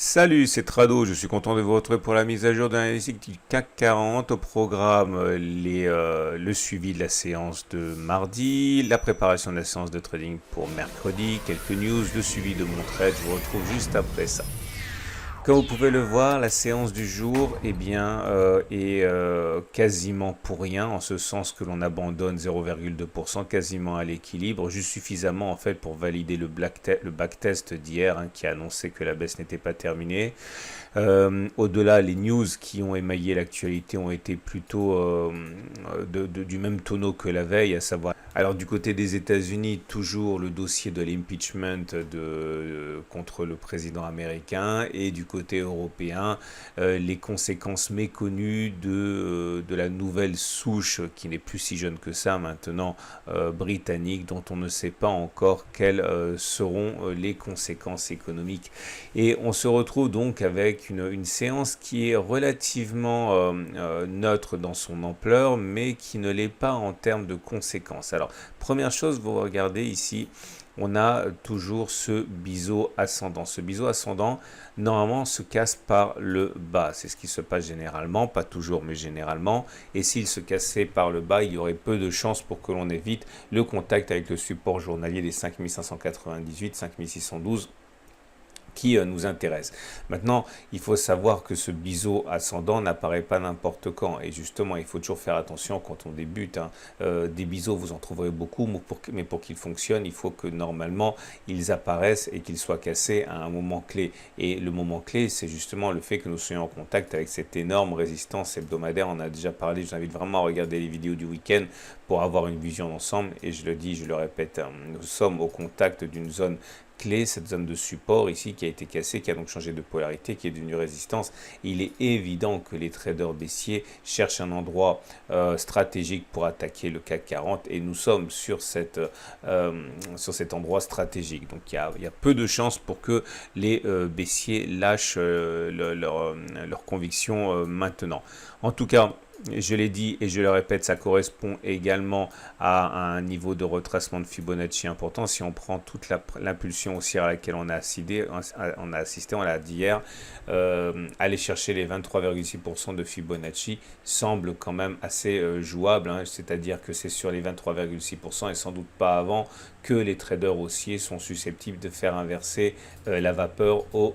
Salut, c'est Trado, je suis content de vous retrouver pour la mise à jour de l'analyse du CAC 40. Au programme, le suivi de la séance de mardi, la préparation de la séance de trading pour mercredi, quelques news, le suivi de mon trade, je vous retrouve juste après ça. Comme vous pouvez le voir, la séance du jour est quasiment pour rien, en ce sens que l'on abandonne 0,2%, quasiment à l'équilibre, juste suffisamment en fait pour valider le backtest d'hier, qui a annoncé que la baisse n'était pas terminée. Au-delà, les news qui ont émaillé l'actualité ont été plutôt du même tonneau que la veille, à savoir. Alors du côté des États-Unis, toujours le dossier de l'impeachment contre le président américain, et du côté européen, les conséquences méconnues de la nouvelle souche qui n'est plus si jeune que ça maintenant, britannique, dont on ne sait pas encore quelles seront les conséquences économiques. Et on se retrouve donc avec une séance qui est relativement neutre dans son ampleur, mais qui ne l'est pas en termes de conséquences. Alors, première chose, vous regardez ici, on a toujours ce biseau ascendant. Ce biseau ascendant, normalement, se casse par le bas. C'est ce qui se passe généralement, pas toujours, mais généralement. Et s'il se cassait par le bas, il y aurait peu de chances pour que l'on évite le contact avec le support journalier des 5598, 5612 qui nous intéresse. Maintenant, il faut savoir que ce biseau ascendant n'apparaît pas n'importe quand. Et justement, il faut toujours faire attention quand on débute. Des biseaux, vous en trouverez beaucoup, mais pour qu'ils fonctionnent, il faut que normalement, ils apparaissent et qu'ils soient cassés à un moment clé. Et le moment clé, c'est justement le fait que nous soyons en contact avec cette énorme résistance hebdomadaire. On a déjà parlé, je vous invite vraiment à regarder les vidéos du week-end pour avoir une vision d'ensemble. Et je le dis, je le répète, nous sommes au contact d'une zone clé, cette zone de support ici qui a été cassée, qui a donc changé de polarité, qui est devenue résistance. Il est évident que les traders baissiers cherchent un endroit stratégique pour attaquer le CAC 40 et nous sommes sur cet endroit stratégique. Donc il y a peu de chances pour que les baissiers lâchent leur conviction maintenant. En tout cas, je l'ai dit et je le répète, ça correspond également à un niveau de retracement de Fibonacci important. Si on prend toute l'impulsion haussière à laquelle on a assisté, on l'a dit hier, aller chercher les 23,6% de Fibonacci semble quand même assez jouable. C'est-à-dire que c'est sur les 23,6% et sans doute pas avant que les traders haussiers sont susceptibles de faire inverser la vapeur au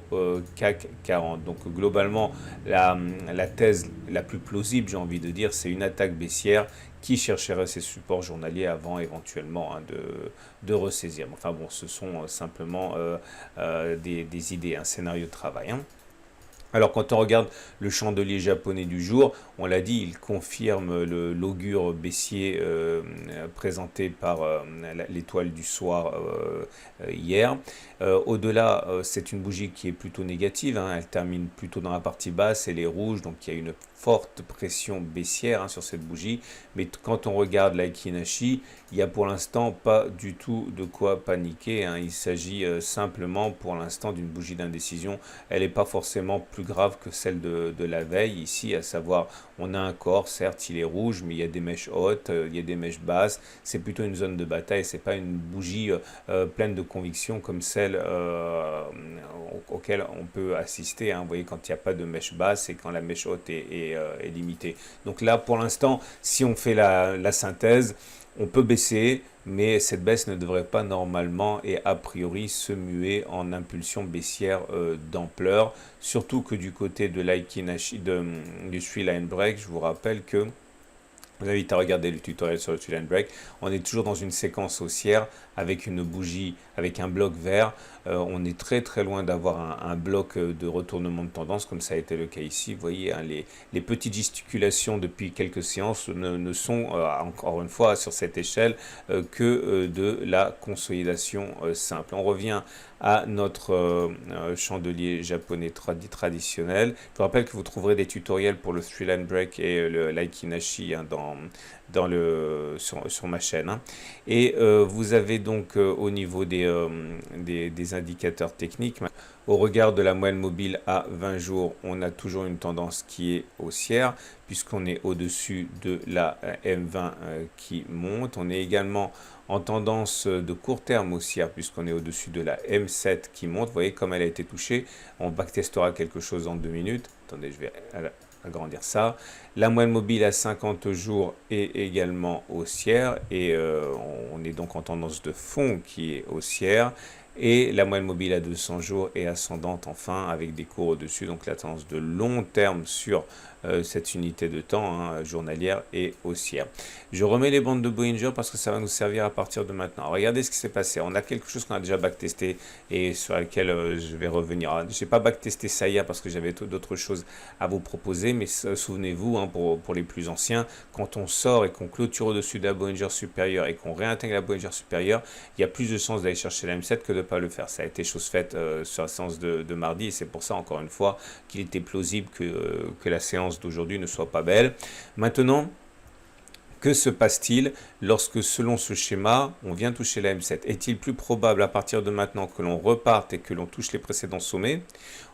CAC 40. Donc globalement, la thèse la plus plausible, j'ai envie de dire, c'est une attaque baissière qui chercherait ses supports journaliers avant éventuellement de ressaisir. Enfin bon, ce sont simplement des idées, un scénario de travail. Alors quand on regarde le chandelier japonais du jour, on l'a dit, il confirme l'augure baissier présenté par l'étoile du soir hier. Au-delà, c'est une bougie qui est plutôt négative, elle termine plutôt dans la partie basse, elle est rouge, donc il y a une forte pression baissière sur cette bougie. Mais quand on regarde l'Aikinashi, il n'y a pour l'instant pas du tout de quoi paniquer. Il s'agit simplement pour l'instant d'une bougie d'indécision. Elle n'est pas forcément plus grave que celle de la veille ici, à savoir on a un corps, certes il est rouge, mais il y a des mèches hautes, il y a des mèches basses. C'est plutôt une zone de bataille, c'est pas une bougie pleine de conviction comme celle auquel on peut assister. Vous voyez, quand il n'y a pas de mèche basse et quand la mèche haute est limitée. Donc là, pour l'instant, si on fait la synthèse, on peut baisser, mais cette baisse ne devrait pas normalement et a priori se muer en impulsion baissière d'ampleur. Surtout que du côté de l'Aikinashi, du 3-line break, je vous rappelle que je vous invite à regarder le tutoriel sur le 3-line break. On est toujours dans une séquence haussière avec une bougie, avec un bloc vert. On est très très loin d'avoir un bloc de retournement de tendance comme ça a été le cas ici. Vous voyez, les petites gesticulations depuis quelques séances ne sont, encore une fois, sur cette échelle que de la consolidation simple. On revient à notre chandelier japonais traditionnel. Je vous rappelle que vous trouverez des tutoriels pour le 3-line break et l'Aikinashi sur ma chaîne. Et vous avez donc au niveau des indicateurs techniques, au regard de la moyenne mobile à 20 jours, on a toujours une tendance qui est haussière puisqu'on est au-dessus de la M20 qui monte. On est également en tendance de court terme haussière, puisqu'on est au-dessus de la M7 qui monte. Vous voyez comme elle a été touchée. On backtestera quelque chose en 2 minutes. Attendez, je vais agrandir ça. La moyenne mobile à 50 jours est également haussière et on est donc en tendance de fond qui est haussière. Et la moyenne mobile à 200 jours est ascendante enfin avec des cours au-dessus. Donc la tendance de long terme sur cette unité de temps journalière et haussière. Je remets les bandes de Bollinger parce que ça va nous servir à partir de maintenant. Regardez ce qui s'est passé. On a quelque chose qu'on a déjà backtesté et sur laquelle je vais revenir. Je n'ai pas backtesté ça hier parce que j'avais d'autres choses à vous proposer, mais souvenez-vous, pour les plus anciens, quand on sort et qu'on clôture au-dessus de la Bollinger supérieure et qu'on réintègre la Bollinger supérieure, il y a plus de chances d'aller chercher la M7 que de ne pas le faire. Ça a été chose faite sur la séance de mardi et c'est pour ça, encore une fois, qu'il était plausible que la séance d'aujourd'hui ne soit pas belle. Maintenant, que se passe-t-il lorsque, selon ce schéma, on vient toucher la M7? Est-il plus probable à partir de maintenant que l'on reparte et que l'on touche les précédents sommets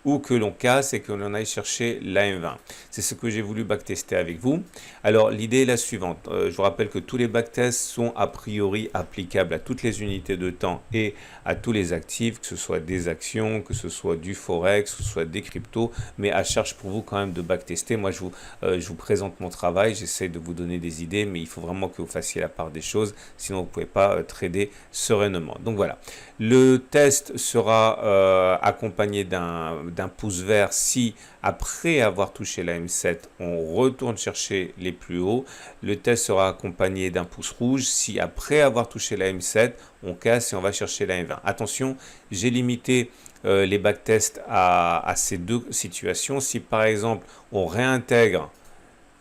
ou que l'on casse et que l'on aille chercher la M20? C'est ce que j'ai voulu backtester avec vous. Alors, l'idée est la suivante. Je vous rappelle que tous les backtests sont a priori applicables à toutes les unités de temps et à tous les actifs, que ce soit des actions, que ce soit du forex, que ce soit des cryptos, mais à charge pour vous quand même de backtester. Moi, je vous présente mon travail, j'essaie de vous donner des idées, mais il faut vraiment que vous fassiez la part des choses, sinon vous ne pouvez pas trader sereinement. Donc voilà, le test sera accompagné d'un pouce vert si après avoir touché la M7, on retourne chercher les plus hauts. Le test sera accompagné d'un pouce rouge si après avoir touché la M7, on casse et on va chercher la M20. Attention, j'ai limité les backtests à ces deux situations. Si par exemple, on réintègre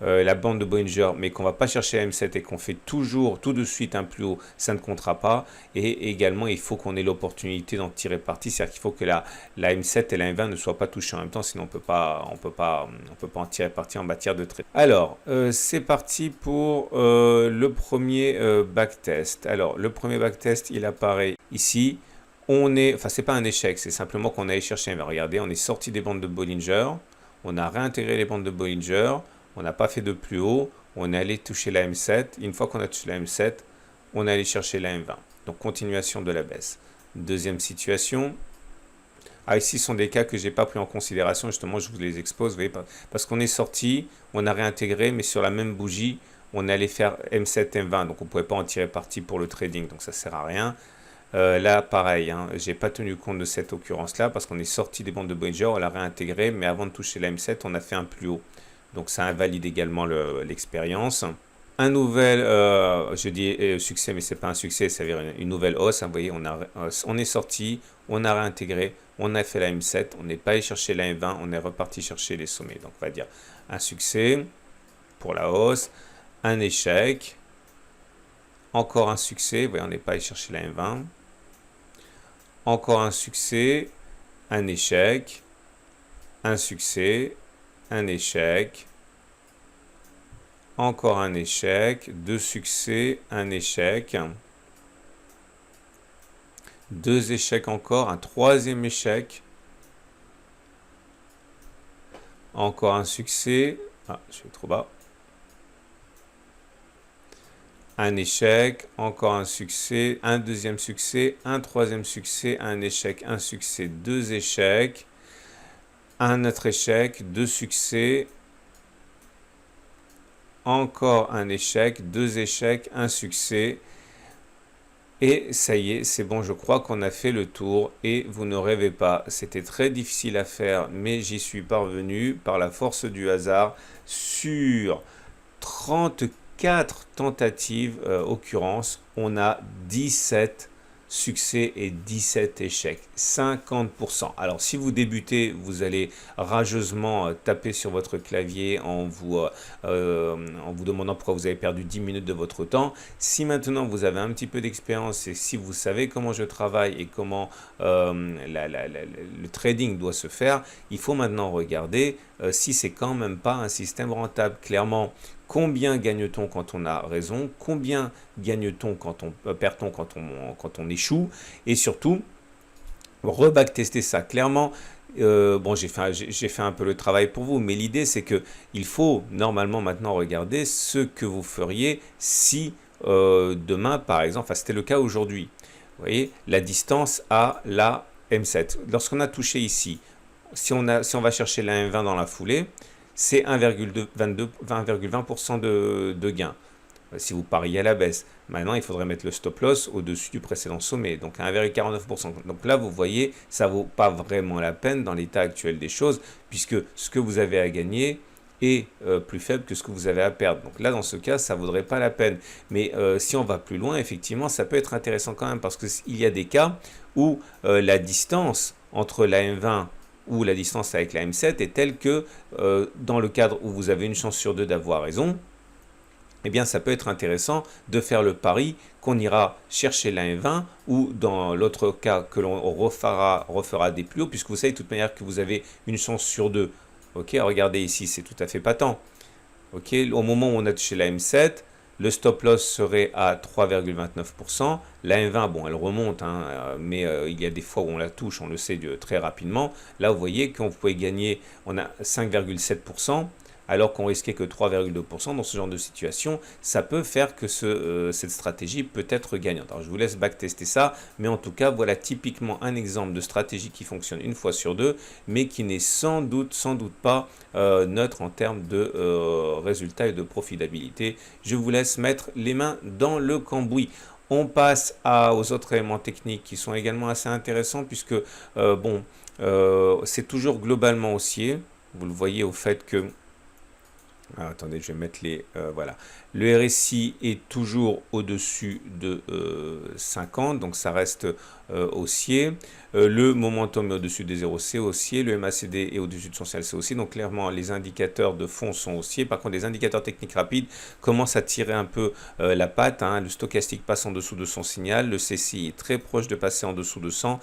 la bande de Bollinger, mais qu'on ne va pas chercher la M7 et qu'on fait toujours tout de suite un plus haut, ça ne comptera pas. Et également, il faut qu'on ait l'opportunité d'en tirer parti, c'est-à-dire qu'il faut que la M7 et la M20 ne soient pas touchées en même temps, sinon on peut pas en tirer parti en matière de trade. Alors, c'est parti pour le premier backtest. Alors, le premier backtest, il apparaît ici. C'est pas un échec, c'est simplement qu'on a allé chercher. Regardez, on est sorti des bandes de Bollinger, on a réintégré les bandes de Bollinger. On n'a pas fait de plus haut, on est allé toucher la M7. Une fois qu'on a touché la M7, on est allé chercher la M20. Donc, continuation de la baisse. Deuxième situation. Ici, ce sont des cas que je n'ai pas pris en considération. Justement, je vous les expose. Vous voyez, parce qu'on est sorti, on a réintégré, mais sur la même bougie, on est allé faire M7, M20. Donc, on ne pouvait pas en tirer parti pour le trading. Donc, ça ne sert à rien. Là, pareil, je n'ai pas tenu compte de cette occurrence-là parce qu'on est sorti des bandes de Bollinger, on l'a réintégré, mais avant de toucher la M7, on a fait un plus haut. Donc ça invalide également l'expérience. Un nouvel, je dis succès, mais ce n'est pas un succès, ça veut dire une nouvelle hausse. Vous voyez, on est sorti, on a réintégré, on a fait la M7, on n'est pas allé chercher la M20, on est reparti chercher les sommets. Donc on va dire un succès pour la hausse, un échec, encore un succès, vous voyez, on n'est pas allé chercher la M20, encore un succès, un échec, un succès, un échec, encore un échec, deux succès, un échec, deux échecs encore, un troisième échec, encore un succès, je suis trop bas, un échec, encore un succès, un deuxième succès, un troisième succès, un échec, un succès, deux échecs, un autre échec, deux succès, encore un échec, deux échecs, un succès. Et ça y est, c'est bon, je crois qu'on a fait le tour. Et vous ne rêvez pas, c'était très difficile à faire, mais j'y suis parvenu par la force du hasard sur 34 tentatives occurrences. On a 17 succès et 17 échecs, 50%. Alors si vous débutez, vous allez rageusement taper sur votre clavier en vous demandant pourquoi vous avez perdu 10 minutes de votre temps. Si maintenant vous avez un petit peu d'expérience et si vous savez comment je travaille et comment le trading doit se faire, il faut maintenant regarder si c'est quand même pas un système rentable. Clairement, combien gagne-t-on quand on a raison? Combien gagne-t-on quand on perd-on quand on échoue? Et surtout, rebacktester ça. Clairement, bon, j'ai fait un peu le travail pour vous, mais l'idée c'est que il faut normalement maintenant regarder ce que vous feriez si demain, par exemple, enfin c'était le cas aujourd'hui, vous voyez, la distance à la M7. Lorsqu'on a touché ici, si on va chercher la M20 dans la foulée, c'est 1,20% de gain. Si vous pariez à la baisse. Maintenant, il faudrait mettre le stop loss au-dessus du précédent sommet, donc à 1,49%. Donc là, vous voyez, ça ne vaut pas vraiment la peine dans l'état actuel des choses, puisque ce que vous avez à gagner est plus faible que ce que vous avez à perdre. Donc là, dans ce cas, ça ne vaudrait pas la peine. Mais si on va plus loin, effectivement, ça peut être intéressant quand même, parce qu'il y a des cas où la distance entre la M20 ou la distance avec la M7 est telle que, dans le cadre où vous avez une chance sur deux d'avoir raison, eh bien, ça peut être intéressant de faire le pari qu'on ira chercher la M20 ou dans l'autre cas que l'on refera des plus hauts, puisque vous savez de toute manière que vous avez une chance sur deux. Ok, regardez ici, c'est tout à fait patent. Ok, au moment où on a touché la M7, le stop loss serait à 3,29%. La M20, bon, elle remonte, hein, mais il y a des fois où on la touche, on le sait très rapidement. Là, vous voyez qu'on pouvait gagner, on a 5,7%. Alors qu'on risquait que 3,2%. Dans ce genre de situation, ça peut faire que cette stratégie peut être gagnante. Alors je vous laisse backtester ça, mais en tout cas, voilà typiquement un exemple de stratégie qui fonctionne une fois sur deux, mais qui n'est sans doute pas neutre en termes de résultats et de profitabilité. Je vous laisse mettre les mains dans le cambouis. On passe aux autres éléments techniques qui sont également assez intéressants, puisque c'est toujours globalement haussier. Vous le voyez au fait que attendez, je vais mettre les... voilà. Le RSI est toujours au-dessus de 50, donc ça reste haussier. Le momentum est au-dessus des 0, c'est haussier. Le MACD est au-dessus de son ciel, c'est haussier. Donc clairement, les indicateurs de fond sont haussiers. Par contre, les indicateurs techniques rapides commencent à tirer un peu la patte. Hein. Le stochastique passe en dessous de son signal. Le CCI est très proche de passer en dessous de 100.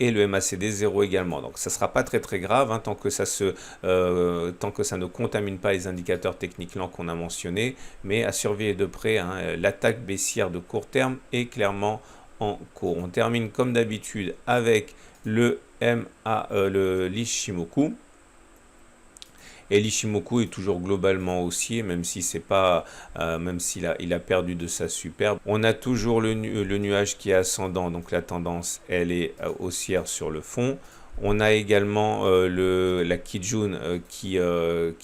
Et le MACD 0 également. Donc ça ne sera pas très grave, hein, tant que ça ne contamine pas les indicateurs techniques lents qu'on a mentionnés, mais à surveiller de près, hein, l'attaque baissière de court terme est clairement en cours. On termine comme d'habitude avec le l'Ichimoku. Et l'Ichimoku est toujours globalement haussier, même si c'est pas, même s'il a perdu de sa superbe. On a toujours le nuage qui est ascendant, donc la tendance elle est haussière sur le fond. On a également la Kijun qui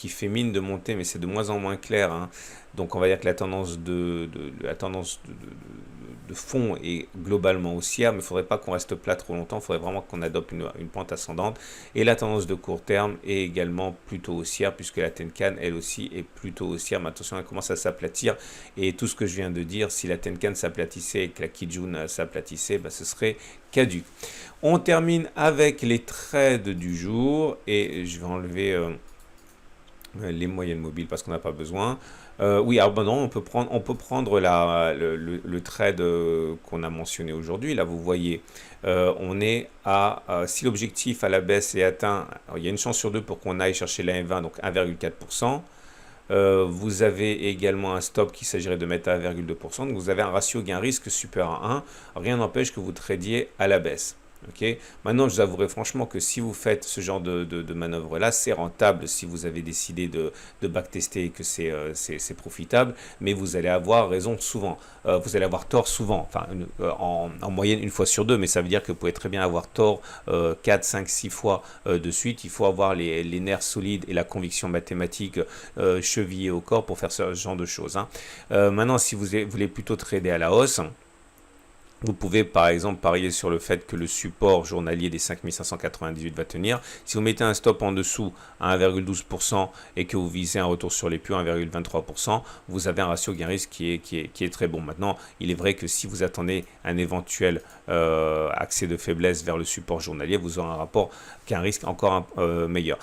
fait mine de monter, mais c'est de moins en moins clair. Hein. Donc on va dire que la tendance de fond est globalement haussière, mais il ne faudrait pas qu'on reste plat trop longtemps, il faudrait vraiment qu'on adopte une pente ascendante. Et la tendance de court terme est également plutôt haussière, puisque la Tenkan, elle aussi, est plutôt haussière. Mais attention, elle commence à s'aplatir. Et tout ce que je viens de dire, si la Tenkan s'aplatissait et que la Kijun s'aplatissait, ce serait caduc. On termine avec les trades du jour, et je vais enlever les moyennes mobiles parce qu'on n'a pas besoin. Oui, alors non, on peut prendre le trade qu'on a mentionné aujourd'hui. Là, vous voyez, on est si l'objectif à la baisse est atteint, il y a une chance sur deux pour qu'on aille chercher la M20, donc 1,4%. Vous avez également un stop qu'il s'agirait de mettre à 1,2%. Donc vous avez un ratio gain-risque supérieur à 1. Rien n'empêche que vous tradiez à la baisse. Okay. Maintenant, je vous avouerai franchement que si vous faites ce genre de manœuvre-là, c'est rentable si vous avez décidé de backtester et que c'est profitable, mais vous allez avoir raison souvent. Vous allez avoir tort souvent, enfin en moyenne une fois sur deux, mais ça veut dire que vous pouvez très bien avoir tort 4, 5, 6 fois de suite. Il faut avoir les nerfs solides et la conviction mathématique chevillée au corps pour faire ce genre de choses. Hein. Maintenant, si vous voulez plutôt trader à la hausse, vous pouvez par exemple parier sur le fait que le support journalier des 5598 va tenir. Si vous mettez un stop en dessous à 1,12% et que vous visez un retour sur les puits à 1,23%, vous avez un ratio gain-risque qui est très bon. Maintenant, il est vrai que si vous attendez un éventuel accès de faiblesse vers le support journalier, vous aurez un rapport gain-risque encore meilleur.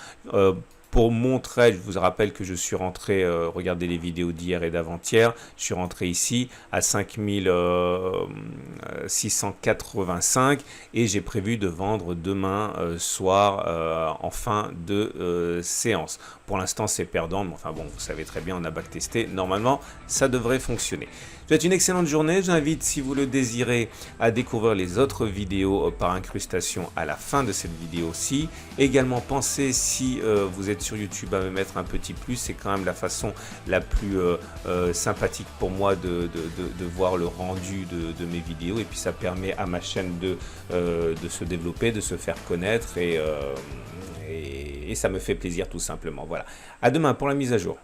Pour mon trade, je vous rappelle que je suis rentré, regardez les vidéos d'hier et d'avant-hier, je suis rentré ici à 5685 et j'ai prévu de vendre demain soir en fin de séance. Pour l'instant, c'est perdant, mais enfin bon, vous savez très bien, on a backtesté. Normalement, ça devrait fonctionner. Je vous souhaite une excellente journée. J'invite, si vous le désirez, à découvrir les autres vidéos par incrustation à la fin de cette vidéo-ci. Également, pensez, si vous êtes sur YouTube à me mettre un petit plus, c'est quand même la façon la plus sympathique pour moi de voir le rendu de mes vidéos, et puis ça permet à ma chaîne de se développer, de se faire connaître, et ça me fait plaisir tout simplement. Voilà, à demain pour la mise à jour.